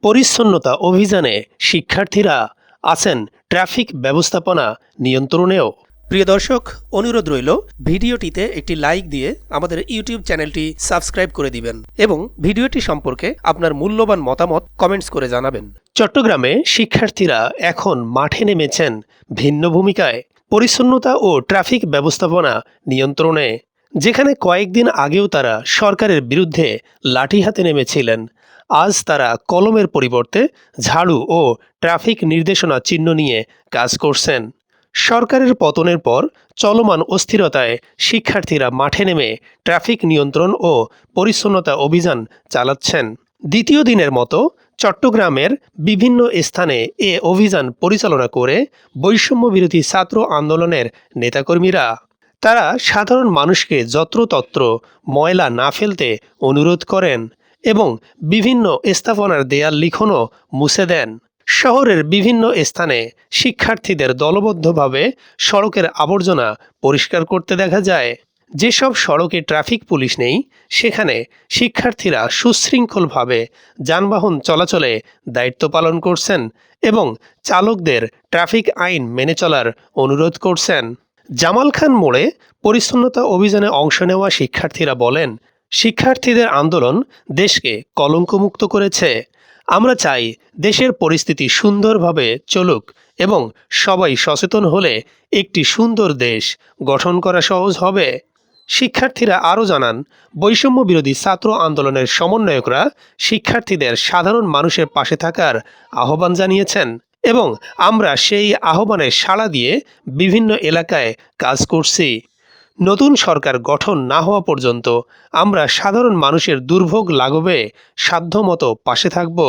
পরিচ্ছন্নতা অভিযানে শিক্ষার্থীরা আছেন ট্রাফিক ব্যবস্থাপনা নিয়ন্ত্রণেও। প্রিয় দর্শক, অনুরোধ রইল ভিডিওটিতে একটি লাইক দিয়ে আমাদের ইউটিউব চ্যানেলটি সাবস্ক্রাইব করে দিবেন এবং ভিডিওটি সম্পর্কে আপনার মূল্যবান মতামত কমেন্টস করে জানাবেন। চট্টগ্রামে শিক্ষার্থীরা এখন মাঠে নেমেছেন ভিন্ন ভূমিকায় পরিচ্ছন্নতা ও ট্রাফিক ব্যবস্থাপনা নিয়ন্ত্রণে। যেখানে কয়েকদিন আগেও তারা সরকারের বিরুদ্ধে লাঠি হাতে নেমেছিলেন, আজ তারা কলমের পরিবর্তে ঝাড়ু ও ট্রাফিক নির্দেশনা চিহ্ন নিয়ে কাজ করছেন। সরকারের পতনের পর চলমান অস্থিরতায় শিক্ষার্থীরা মাঠে নেমে ট্রাফিক নিয়ন্ত্রণ ও পরিচ্ছন্নতা অভিযান চালাচ্ছেন। দ্বিতীয় দিনের মতো চট্টগ্রামের বিভিন্ন স্থানে এ অভিযান পরিচালনা করে বৈষম্য বিরোধী ছাত্র আন্দোলনের নেতাকর্মীরা। তারা সাধারণ মানুষকে যত্রতত্র ময়লা না ফেলতে অনুরোধ করেন এবং বিভিন্ন স্থাপনার দেয়াল লিখনও মুছে দেন। শহরের বিভিন্ন স্থানে শিক্ষার্থীদের দলবদ্ধভাবে সড়কের আবর্জনা পরিষ্কার করতে দেখা যায়। যেসব সড়কে ট্রাফিক পুলিশ নেই, সেখানে শিক্ষার্থীরা সুশৃঙ্খলভাবে যানবাহন চলাচলে দায়িত্ব পালন করছেন এবং চালকদের ট্রাফিক আইন মেনে চলার অনুরোধ করছেন। জামাল খান মোড়ে পরিচ্ছন্নতা অভিযানে অংশ নেওয়া শিক্ষার্থীরা বলেন, শিক্ষার্থীদের আন্দোলন দেশকে কলঙ্কমুক্ত করেছে। আমরা চাই দেশের পরিস্থিতি সুন্দরভাবে চলুক এবং সবাই সচেতন হলে একটি সুন্দর দেশ গঠন করা সহজ হবে। শিক্ষার্থীরা আরও জানান, বৈষম্য বিরোধী ছাত্র আন্দোলনের সমন্বয়করা শিক্ষার্থীদের সাধারণ মানুষের পাশে থাকার আহ্বান জানিয়েছেন এবং আমরা সেই আহ্বানে সাড়া দিয়ে বিভিন্ন এলাকায় কাজ করছি। নতুন সরকার গঠন না হওয়া পর্যন্ত আমরা সাধারণ মানুষের দুর্ভোগ লাঘবে সাধ্যমতো পাশে থাকব।